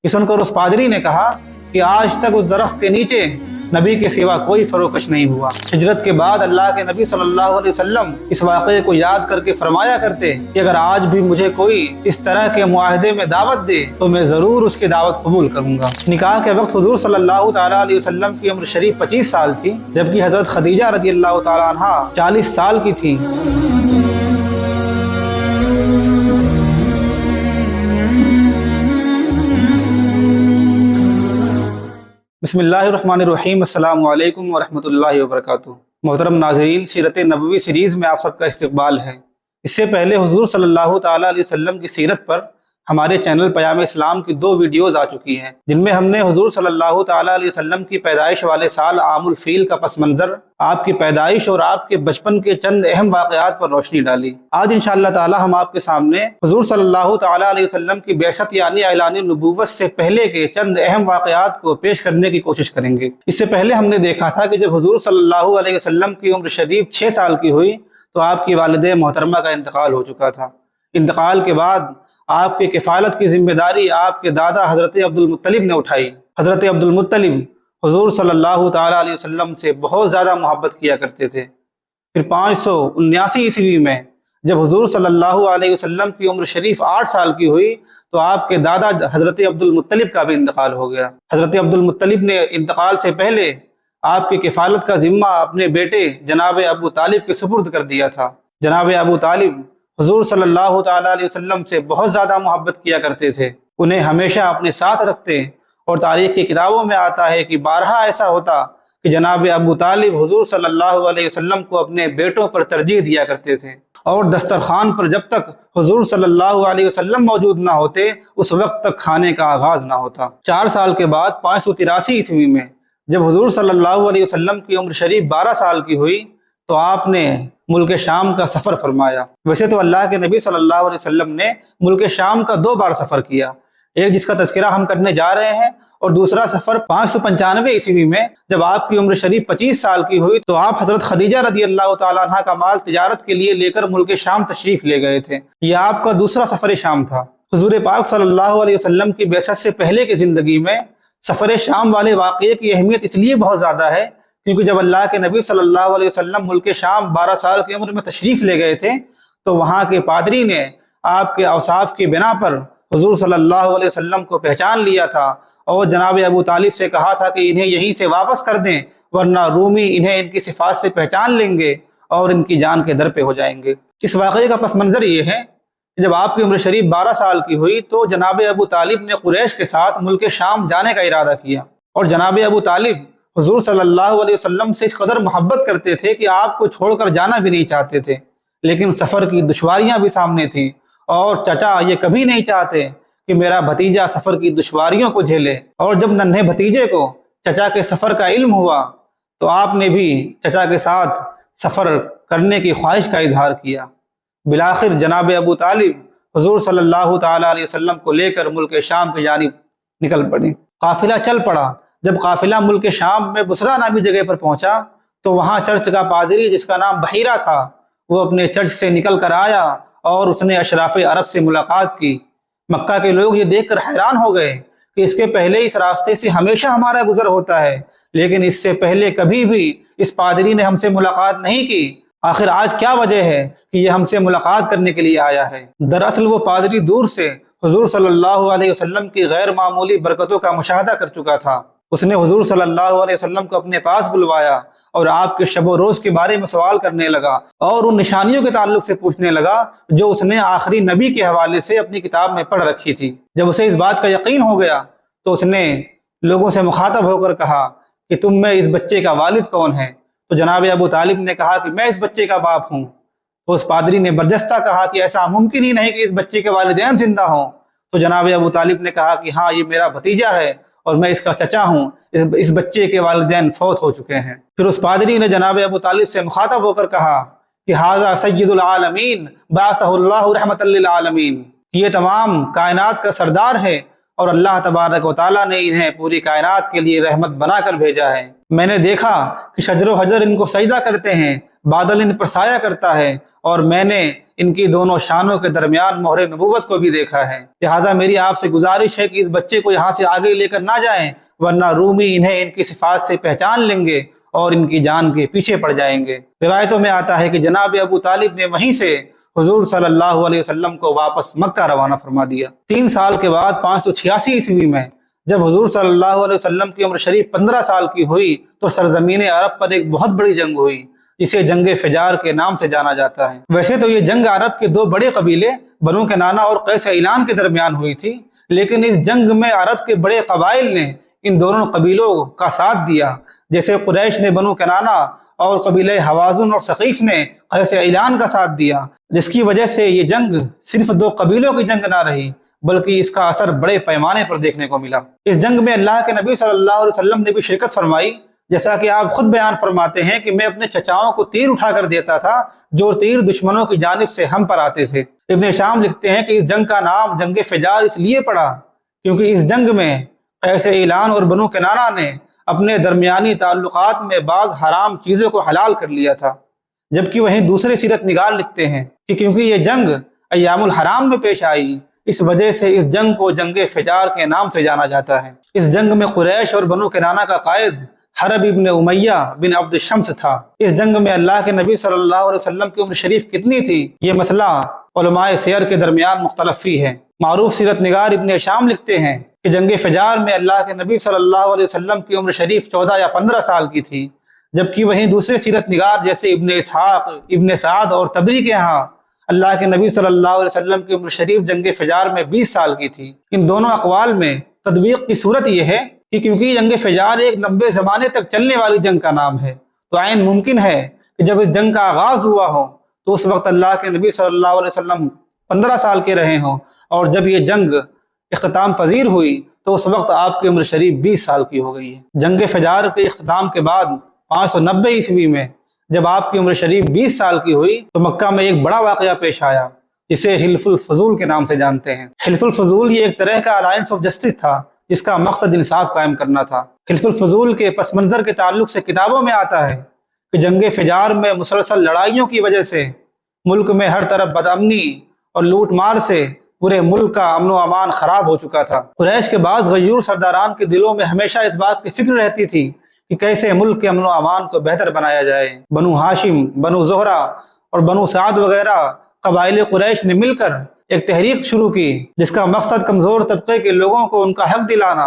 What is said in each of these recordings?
یہ سن کر اس پادری نے کہا کہ آج تک اس درخت کے نیچے نبی کے سوا کوئی فروکش نہیں ہوا۔ ہجرت کے بعد اللہ کے نبی صلی اللہ علیہ وسلم اس واقعے کو یاد کر کے فرمایا کرتے کہ اگر آج بھی مجھے کوئی اس طرح کے معاہدے میں دعوت دے تو میں ضرور اس کی دعوت قبول کروں گا۔ نکاح کے وقت حضور صلی اللہ تعالیٰ علیہ وسلم کی عمر شریف 25 سال تھی، جبکہ حضرت خدیجہ رضی اللہ تعالیٰ عنہا 40 سال کی تھی۔ بسم اللہ الرحمن الرحیم، السلام علیکم ورحمۃ اللہ وبرکاتہ۔ محترم ناظرین، سیرت نبوی سیریز میں آپ سب کا استقبال ہے۔ اس سے پہلے حضور صلی اللہ تعالیٰ علیہ وسلم کی سیرت پر ہمارے چینل پیام اسلام کی 2 ویڈیوز آ چکی ہیں، جن میں ہم نے حضور صلی اللہ تعالیٰ علیہ وسلم کی پیدائش والے سال عام الفیل کا پس منظر، آپ کی پیدائش اور آپ کے بچپن کے چند اہم واقعات پر روشنی ڈالی۔ آج انشاءاللہ تعالیٰ ہم آپ کے سامنے حضور صلی اللہ تعالیٰ علیہ وسلم کی بعثت یعنی اعلان نبوت سے پہلے کے چند اہم واقعات کو پیش کرنے کی کوشش کریں گے۔ اس سے پہلے ہم نے دیکھا تھا کہ جب حضور صلی اللہ علیہ وسلم کی عمر شریف 6 سال کی ہوئی تو آپ کی والدہ محترمہ کا انتقال ہو چکا تھا۔ انتقال کے بعد آپ کی کفالت کی ذمہ داری آپ کے دادا حضرت عبد المطلب نے اٹھائی۔ حضرت عبد المطلب حضور صلی اللہ تعالیٰ علیہ وسلم سے بہت زیادہ محبت کیا کرتے تھے۔ پھر 579 عیسوی میں جب حضور صلی اللہ علیہ وسلم کی عمر شریف 8 سال کی ہوئی تو آپ کے دادا حضرت عبد المطلب کا بھی انتقال ہو گیا۔ حضرت عبد المطلب نے انتقال سے پہلے آپ کی کفالت کا ذمہ اپنے بیٹے جناب ابو طالب کے سپرد کر دیا تھا۔ جناب ابو طالب حضور صلی اللہ تعالیٰ علیہ وسلم سے بہت زیادہ محبت کیا کرتے تھے، انہیں ہمیشہ اپنے ساتھ رکھتے، اور تاریخ کی کتابوں میں آتا ہے کہ بارہا ایسا ہوتا کہ جناب ابو طالب حضور صلی اللہ علیہ وسلم کو اپنے بیٹوں پر ترجیح دیا کرتے تھے، اور دسترخوان پر جب تک حضور صلی اللہ علیہ وسلم موجود نہ ہوتے اس وقت تک کھانے کا آغاز نہ ہوتا۔ 4 سال کے بعد 583 عیسوی میں جب حضور صلی اللہ علیہ وسلم کی عمر شریف 12 سال کی ہوئی تو آپ نے ملک شام کا سفر فرمایا۔ ویسے تو اللہ کے نبی صلی اللہ علیہ وسلم نے ملک شام کا 2 بار سفر کیا، ایک جس کا تذکرہ ہم کرنے جا رہے ہیں، اور دوسرا سفر 595 عیسوی میں جب آپ کی عمر شریف 25 سال کی ہوئی تو آپ حضرت خدیجہ رضی اللہ تعالیٰ عنہ کا مال تجارت کے لیے لے کر ملک شام تشریف لے گئے تھے۔ یہ آپ کا دوسرا سفر شام تھا۔ حضور پاک صلی اللہ علیہ وسلم کی بعثت سے پہلے کی زندگی میں سفر شام والے واقعے کی اہمیت اس لیے بہت زیادہ ہے کیونکہ جب اللہ کے نبی صلی اللہ علیہ وسلم ملک شام 12 سال کی عمر میں تشریف لے گئے تھے تو وہاں کے پادری نے آپ کے اوصاف کی بنا پر حضور صلی اللہ علیہ وسلم کو پہچان لیا تھا اور جناب ابو طالب سے کہا تھا کہ انہیں یہیں سے واپس کر دیں ورنہ رومی انہیں ان کی صفات سے پہچان لیں گے اور ان کی جان کے در پہ ہو جائیں گے۔ اس واقعے کا پس منظر یہ ہے کہ جب آپ کی عمر شریف 12 سال کی ہوئی تو جناب ابو طالب نے قریش کے ساتھ ملک شام جانے کا ارادہ کیا، اور جناب ابو طالب حضور صلی اللہ علیہ وسلم سے اس قدر محبت کرتے تھے کہ آپ کو چھوڑ کر جانا بھی نہیں چاہتے تھے، لیکن سفر کی دشواریاں بھی سامنے تھیں، اور چچا یہ کبھی نہیں چاہتے کہ میرا بھتیجا سفر کی دشواریوں کو جھیلے۔ اور جب ننھے بھتیجے کو چچا کے سفر کا علم ہوا تو آپ نے بھی چچا کے ساتھ سفر کرنے کی خواہش کا اظہار کیا۔ بالآخر جناب ابو طالب حضور صلی اللہ تعالیٰ علیہ وسلم کو لے کر ملک شام کی جانب نکل پڑے۔ قافلہ چل پڑا۔ جب قافلہ ملک شام میں بصرہ نامی جگہ پر پہنچا تو وہاں چرچ کا پادری جس کا نام بحیرہ تھا وہ اپنے چرچ سے نکل کر آیا اور اس نے اشراف عرب سے ملاقات کی۔ مکہ کے لوگ یہ دیکھ کر حیران ہو گئے کہ اس کے پہلے اس راستے سے ہمیشہ ہمارا گزر ہوتا ہے، لیکن اس سے پہلے کبھی بھی اس پادری نے ہم سے ملاقات نہیں کی، آخر آج کیا وجہ ہے کہ یہ ہم سے ملاقات کرنے کے لیے آیا ہے؟ دراصل وہ پادری دور سے حضور صلی اللہ علیہ وسلم کی غیر معمولی برکتوں کا مشاہدہ کر چکا تھا۔ اس نے حضور صلی اللہ علیہ وسلم کو اپنے پاس بلوایا اور آپ کے شب و روز کے بارے میں سوال کرنے لگا اور ان نشانیوں کے تعلق سے پوچھنے لگا جو اس نے آخری نبی کے حوالے سے اپنی کتاب میں پڑھ رکھی تھی۔ جب اسے اس بات کا یقین ہو گیا تو اس نے لوگوں سے مخاطب ہو کر کہا کہ تم میں اس بچے کا والد کون ہے؟ تو جناب ابو طالب نے کہا کہ میں اس بچے کا باپ ہوں۔ تو اس پادری نے برجستہ کہا کہ ایسا ممکن ہی نہیں کہ اس بچے کے والدین زندہ ہوں۔ تو جناب ابو طالب نے کہا کہ ہاں، یہ میرا بھتیجا ہے اور میں اس کا چچا ہوں، اس بچے کے والدین فوت ہو چکے ہیں۔ پھر اس پادری نے جناب ابو طالب سے مخاطب ہو کر کہا کہ ھذا سید العالمین بعثہ اللہ رحمۃ للعالمین، یہ تمام کائنات کا سردار ہے اور اللہ تبارک و تعالیٰ نے انہیں پوری کائنات کے لیے رحمت بنا کر بھیجا ہے۔ میں نے دیکھا کہ شجر و حجر ان کو سجدہ کرتے ہیں بادل ان پر سایہ کرتا ہے، اور میں نے ان کی دونوں شانوں کے درمیان مہر نبوت کو بھی دیکھا ہے۔ لہٰذا میری آپ سے گزارش ہے کہ اس بچے کو یہاں سے آگے لے کر نہ جائیں، ورنہ رومی انہیں ان کی صفات سے پہچان لیں گے اور ان کی جان کے پیچھے پڑ جائیں گے۔ روایتوں میں آتا ہے کہ جناب ابو طالب نے وہیں سے حضور صلی اللہ علیہ وسلم کو واپس مکہ روانہ فرما دیا۔ 3 سال کے بعد 586 عیسوی میں جب حضور صلی اللہ علیہ وسلم کی عمر شریف 15 سال کی ہوئی تو سرزمین عرب پر ایک بہت بڑی جنگ ہوئی، جسے جنگ فجار کے نام سے جانا جاتا ہے۔ ویسے تو یہ جنگ عرب کے 2 بڑے قبیلے بنو کنانہ اور قیس اعلان کے درمیان ہوئی تھی، لیکن اس جنگ میں عرب کے بڑے قبائل نے ان دونوں قبیلوں کا ساتھ دیا، جیسے قریش نے بنو کنانہ اور قبیلہ حوازن اور ثقیف نے قیس اعلان کا ساتھ دیا، جس کی وجہ سے یہ جنگ صرف 2 قبیلوں کی جنگ نہ رہی بلکہ اس کا اثر بڑے پیمانے پر دیکھنے کو ملا۔ اس جنگ میں اللہ کے نبی صلی اللہ علیہ وسلم نے بھی شرکت فرمائی، جیسا کہ آپ خود بیان فرماتے ہیں کہ میں اپنے چچاؤں کو تیر اٹھا کر دیتا تھا، جو تیر دشمنوں کی جانب سے ہم پر آتے تھے۔ ابن شام لکھتے ہیں کہ اس جنگ کا نام جنگ فجار اس لیے پڑا کیونکہ اس جنگ میں قیس اعلان اور بنو کنانہ نے اپنے درمیانی تعلقات میں بعض حرام چیزوں کو حلال کر لیا تھا، جبکہ وہیں دوسرے سیرت نگار لکھتے ہیں کہ کیونکہ یہ جنگ ایام الحرام میں پیش آئی، اس وجہ سے اس جنگ کو جنگ فجار کے نام سے جانا جاتا ہے۔ اس جنگ میں قریش اور بنو کنانہ کا قائد حرب ابن امیہ بن عبد الشمس تھا۔ اس جنگ میں اللہ کے نبی صلی اللہ علیہ وسلم کی عمر شریف کتنی تھی، یہ مسئلہ علماء سیر کے درمیان مختلف فی ہے۔ معروف سیرت نگار ابن شام لکھتے ہیں کہ جنگ فجار میں اللہ کے نبی صلی اللہ علیہ وسلم کی عمر شریف 14 یا 15 سال کی تھی، جبکہ وہیں دوسرے سیرت نگار جیسے ابن اسحاق، ابن سعد اور تبری کے ہاں اللہ کے نبی صلی اللہ علیہ وسلم کی عمر شریف جنگ فجار میں 20 سال کی تھی۔ ان دونوں اقوال میں تطبیق کی صورت یہ ہے کہ کیونکہ جنگ فجار ایک لمبے زمانے تک چلنے والی جنگ کا نام ہے، تو عین ممکن ہے کہ جب اس جنگ کا آغاز ہوا ہو تو اس وقت اللہ کے نبی صلی اللہ علیہ وسلم 15 سال کے رہے ہوں، اور جب یہ جنگ اختتام پذیر ہوئی تو اس وقت آپ کی عمر شریف 20 سال کی ہو گئی ہے۔ جنگ فجار کے اختتام کے بعد 590 عیسوی میں جب آپ کی عمر شریف 20 سال کی ہوئی تو مکہ میں ایک بڑا واقعہ پیش آیا، جسے حلف الفضول کے نام سے جانتے ہیں۔ حلف الفضول یہ ایک طرح کا الائنس آف جسٹس تھا، جس کا مقصد انصاف قائم کرنا تھا۔ حلف الفضول کے پس منظر کے تعلق سے کتابوں میں آتا ہے کہ جنگ فجار میں مسلسل لڑائیوں کی وجہ سے ملک میں ہر طرف بدامنی اور لوٹ مار سے پورے ملک کا امن و امان خراب ہو چکا تھا۔ قریش کے بعض غیور سرداران کے دلوں میں ہمیشہ اس بات کی فکر رہتی تھی کہ کیسے ملک کے امن و امان کو بہتر بنایا جائے۔ بنو ہاشم، بنو زہرہ اور بنو سعد وغیرہ قبائل قریش نے مل کر ایک تحریک شروع کی، جس کا مقصد کمزور طبقے کے لوگوں کو ان کا حق دلانا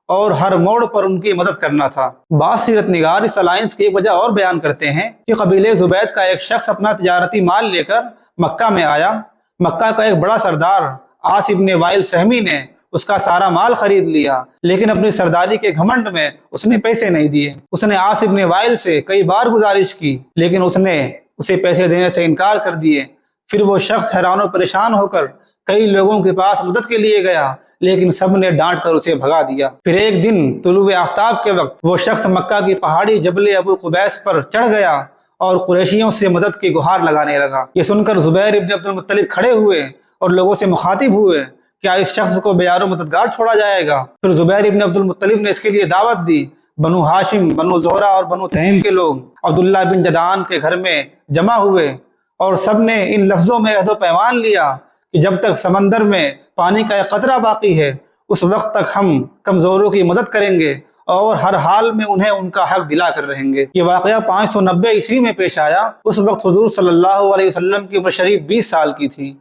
اور ہر موڑ پر ان کی مدد کرنا تھا۔ بعض سیرت نگار اس الائنس کی ایک وجہ اور بیان کرتے ہیں کہ قبیلہ زبید کا ایک شخص اپنا تجارتی مال لے کر مکہ میں آیا۔ مکہ کا ایک بڑا سردار عاص ابن وائل سہمی نے اس کا سارا مال خرید لیا، لیکن اپنی سرداری کے گھمنڈ میں اس نے پیسے نہیں دیے۔ اس نے عاص ابن وائل سے کئی بار گزارش کی، لیکن اس نے اسے پیسے دینے سے انکار کر دیے۔ پھر وہ شخص حیران و پریشان ہو کر کئی لوگوں کے پاس مدد کے لیے گیا، لیکن سب نے ڈانٹ کر اسے بھگا دیا۔ پھر ایک دن طلوع آفتاب کے وقت وہ شخص مکہ کی پہاڑی جبل ابو قبیس پر چڑھ گیا اور قریشیوں سے مدد کی گہار لگانے لگا۔ یہ سن کر زبیر ابن عبد المطلب کھڑے ہوئے اور لوگوں سے مخاطب ہوئے، کیا اس شخص کو بیار و مددگار چھوڑا جائے گا؟ پھر زبیر ابن عبد المطلب نے اس کے لیے دعوت دی۔ بنو ہاشم، بنو زہرہ اور بنو تہیم کے لوگ عبداللہ بن جدعان کے گھر میں جمع ہوئے اور سب نے ان لفظوں میں عہد و پیمان لیا کہ جب تک سمندر میں پانی کا ایک قطرہ باقی ہے اس وقت تک ہم کمزوروں کی مدد کریں گے اور ہر حال میں انہیں ان کا حق دلا کر رہیں گے۔ یہ واقعہ 590 عیسوی میں پیش آیا۔ اس وقت حضور صلی اللہ علیہ وسلم کی عمر شریف 20 سال کی تھی۔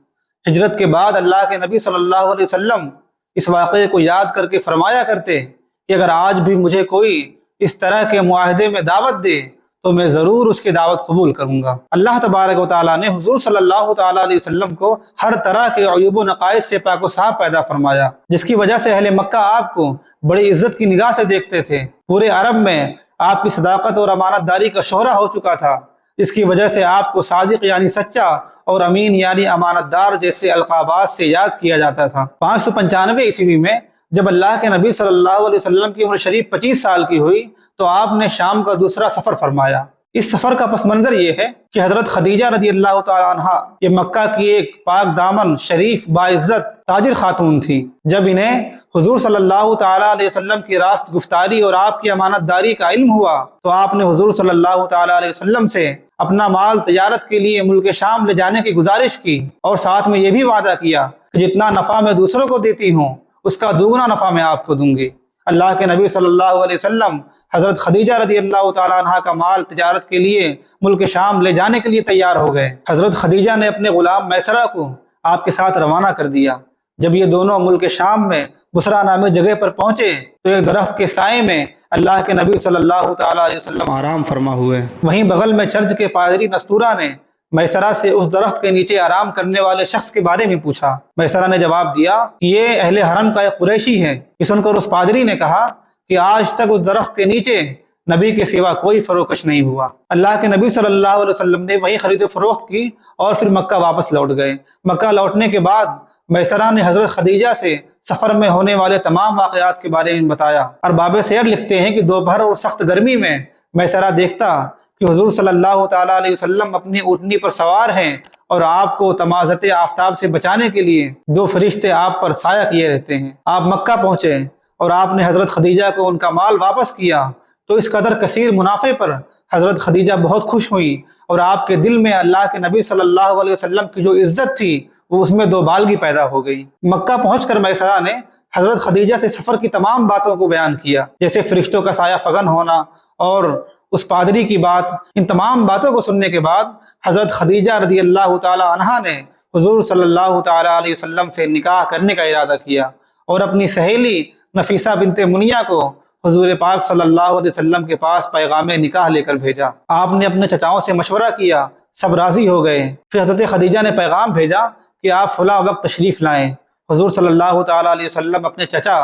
ہجرت کے بعد اللہ کے نبی صلی اللہ علیہ وسلم اس واقعے کو یاد کر کے فرمایا کرتے کہ اگر آج بھی مجھے کوئی اس طرح کے معاہدے میں دعوت دے تو میں ضرور اس کی دعوت قبول کروں گا۔ اللہ تبارک و تعالیٰ نے حضور صلی اللہ تعالیٰ علیہ وسلم کو ہر طرح کے عیوب و نقائص سے پاک و صاف پیدا فرمایا، جس کی وجہ سے اہل مکہ آپ کو بڑی عزت کی نگاہ سے دیکھتے تھے۔ پورے عرب میں آپ کی صداقت اور امانت داری کا شہرہ ہو چکا تھا، جس کی وجہ سے آپ کو صادق یعنی سچا اور امین یعنی امانت دار جیسے القابات سے یاد کیا جاتا تھا۔ 595 عیسوی میں جب اللہ کے نبی صلی اللہ علیہ وسلم کی عمر شریف 25 سال کی ہوئی تو آپ نے شام کا دوسرا سفر فرمایا۔ اس سفر کا پس منظر یہ ہے کہ حضرت خدیجہ رضی اللہ تعالی عنہا یہ مکہ کی ایک پاک دامن شریف باعزت تاجر خاتون تھی۔ جب انہیں حضور صلی اللہ تعالی علیہ وسلم کی راست گفتاری اور آپ کی امانت داری کا علم ہوا تو آپ نے حضور صلی اللہ تعالی علیہ وسلم سے اپنا مال تجارت کے لیے ملک شام لے جانے کی گزارش کی، اور ساتھ میں یہ بھی وعدہ کیا کہ جتنا نفع میں دوسروں کو دیتی ہوں اس کا دوگنا نفع میں آپ کو دوں گی۔ اللہ کے نبی صلی اللہ علیہ وسلم حضرت خدیجہ رضی اللہ تعالیٰ عنہ کا مال تجارت کے لیے ملک شام لے جانے کے لیے تیار ہو گئے۔ حضرت خدیجہ نے اپنے غلام میسرہ کو آپ کے ساتھ روانہ کر دیا۔ جب یہ دونوں ملک شام میں بصرہ نامی جگہ پر پہنچے تو ایک درخت کے سائے میں اللہ کے نبی صلی اللہ تعالیٰ علیہ وسلم آرام فرما ہوئے۔ وہیں بغل میں چرچ کے پادری نستورہ نے میسرہ سے اس درخت کے نیچے آرام کرنے والے شخص کے بارے میں پوچھا۔ میسرہ نے جواب دیا کہ یہ اہل حرم کا ایک قریشی ہے۔ یہ سن کر اس پادری نے کہا کہ آج تک اس درخت کے نیچے نبی کے سوا کوئی فروکش نہیں ہوا۔ اللہ کے نبی صلی اللہ علیہ وسلم نے وہی خرید و فروخت کی اور پھر مکہ واپس لوٹ گئے۔ مکہ لوٹنے کے بعد میسرہ نے حضرت خدیجہ سے سفر میں ہونے والے تمام واقعات کے بارے میں بتایا۔ ارباب سیر لکھتے ہیں کہ دوپہر اور سخت گرمی میں میسرہ دیکھتا کہ حضور صلی اللہ تعالیٰ علیہ وسلم اپنی اونٹنی پر سوار ہیں اور آپ کو تمازت آفتاب سے بچانے کے لیے دو فرشتے آپ پر سایہ کیے رہتے ہیں۔ آپ مکہ پہنچے اور آپ نے حضرت خدیجہ کو ان کا مال واپس کیا تو اس قدر کثیر منافع پر حضرت خدیجہ بہت خوش ہوئی اور آپ کے دل میں اللہ کے نبی صلی اللہ علیہ وسلم کی جو عزت تھی وہ اس میں دو بالگی پیدا ہو گئی۔ مکہ پہنچ کر میسرہ نے حضرت خدیجہ سے سفر کی تمام باتوں کو بیان کیا، جیسے فرشتوں کا سایہ فغن ہونا اور اس پادری کی بات۔ ان تمام باتوں کو سننے کے بعد حضرت خدیجہ رضی اللہ تعالی عنہا نے حضور صلی اللہ تعالی علیہ وسلم سے نکاح کرنے کا ارادہ کیا اور اپنی سہیلی نفیسہ بنت منیہ کو حضور پاک صلی اللہ علیہ وسلم کے پاس پیغام نکاح لے کر بھیجا۔ آپ نے اپنے چچاؤں سے مشورہ کیا، سب راضی ہو گئے۔ پھر حضرت خدیجہ نے پیغام بھیجا کہ آپ فلاں وقت تشریف لائیں۔ حضور صلی اللہ تعالی علیہ وسلم اپنے چچا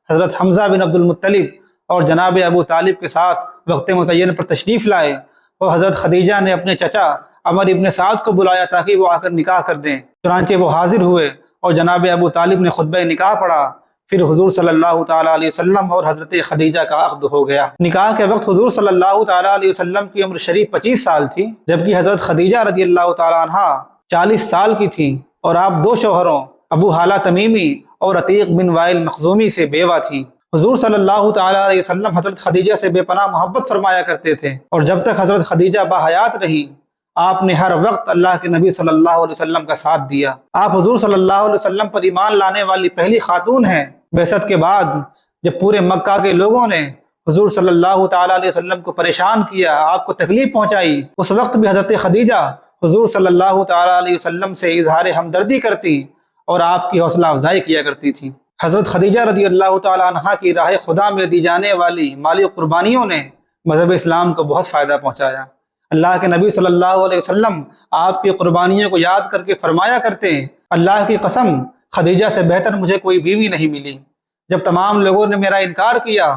حضرت حمزہ بن عبد المطلب اور جناب ابو طالب کے ساتھ وقت متعین پر تشریف لائے، اور حضرت خدیجہ نے اپنے چچا عمر ابن سعد کو بلایا تاکہ وہ آ کر نکاح کر دیں۔ چنانچہ وہ حاضر ہوئے اور جناب ابو طالب نے خطبہ نکاح پڑھا۔ پھر حضور صلی اللہ تعالیٰ علیہ وسلم اور حضرت خدیجہ کا عقد ہو گیا۔ نکاح کے وقت حضور صلی اللہ تعالیٰ علیہ وسلم کی عمر شریف 25 سال تھی، جبکہ حضرت خدیجہ رضی اللہ تعالیٰ عنہا 40 سال کی تھیں، اور آپ دو شوہروں ابو حالہ تمیمی اور عتیق بن وائل مخزومی سے بیوہ تھیں۔ حضور صلی اللہ تعالیٰ علیہ وسلم حضرت خدیجہ سے بے پناہ محبت فرمایا کرتے تھے، اور جب تک حضرت خدیجہ باحیات رہی آپ نے ہر وقت اللہ کے نبی صلی اللہ علیہ وسلم کا ساتھ دیا۔ آپ حضور صلی اللہ علیہ وسلم پر ایمان لانے والی پہلی خاتون ہیں۔ بعثت کے بعد جب پورے مکہ کے لوگوں نے حضور صلی اللہ تعالیٰ علیہ وسلم کو پریشان کیا، آپ کو تکلیف پہنچائی، اس وقت بھی حضرت خدیجہ حضور صلی اللہ تعالیٰ علیہ وسلم سے اظہار ہمدردی کرتی اور آپ کی حوصلہ افزائی کیا کرتی تھی۔ حضرت خدیجہ رضی اللہ تعالیٰ عنہا کی راہ خدا میں دی جانے والی مالی قربانیوں نے مذہب اسلام کو بہت فائدہ پہنچایا۔ اللہ کے نبی صلی اللہ علیہ وسلم آپ کی قربانیوں کو یاد کر کے فرمایا کرتے، اللہ کی قسم خدیجہ سے بہتر مجھے کوئی بیوی نہیں ملی۔ جب تمام لوگوں نے میرا انکار کیا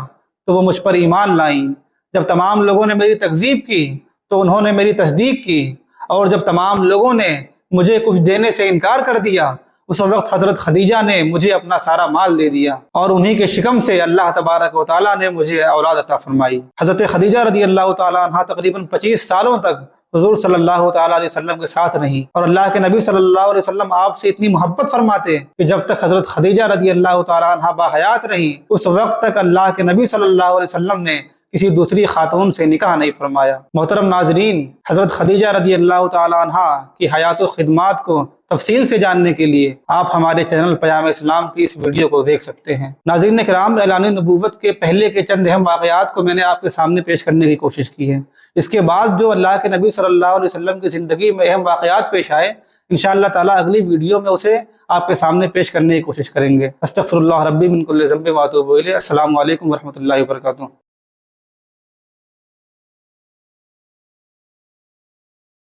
تو وہ مجھ پر ایمان لائیں، جب تمام لوگوں نے میری تکذیب کی تو انہوں نے میری تصدیق کی، اور جب تمام لوگوں نے مجھے کچھ دینے سے انکار کر دیا اس وقت حضرت خدیجہ نے مجھے اپنا سارا مال دے دیا، اور انہی کے شکم سے اللہ تبارک و تعالیٰ نے مجھے اولاد عطا فرمائی۔ حضرت خدیجہ رضی اللہ تعالیٰ عنہ تقریباً 25 سالوں تک حضور صلی اللہ تعالیٰ علیہ وسلم کے ساتھ رہی، اور اللہ کے نبی صلی اللہ علیہ وسلم آپ سے اتنی محبت فرماتے کہ جب تک حضرت خدیجہ رضی اللہ تعالیٰ عنہ باحیات رہی اس وقت تک اللہ کے نبی صلی اللہ علیہ وسلم نے کسی دوسری خاتون سے نکاح نہیں فرمایا۔ محترم ناظرین، حضرت خدیجہ رضی اللہ تعالیٰ عنہ کی حیات و خدمات کو تفصیل سے جاننے کے لیے آپ ہمارے چینل پیام اسلام کی اس ویڈیو کو دیکھ سکتے ہیں۔ ناظرین کرام، اعلان نبوت کے پہلے کے چند اہم واقعات کو میں نے آپ کے سامنے پیش کرنے کی کوشش کی ہے۔ اس کے بعد جو اللہ کے نبی صلی اللہ علیہ وسلم کی زندگی میں اہم واقعات پیش آئے، انشاءاللہ تعالیٰ اگلی ویڈیو میں اسے آپ کے سامنے پیش کرنے کی کوشش کریں گے۔ استغفر اللہ ربی من کل ذنب و اتوب الیہ۔ السلام علیکم ورحمۃ اللہ وبرکاتہ۔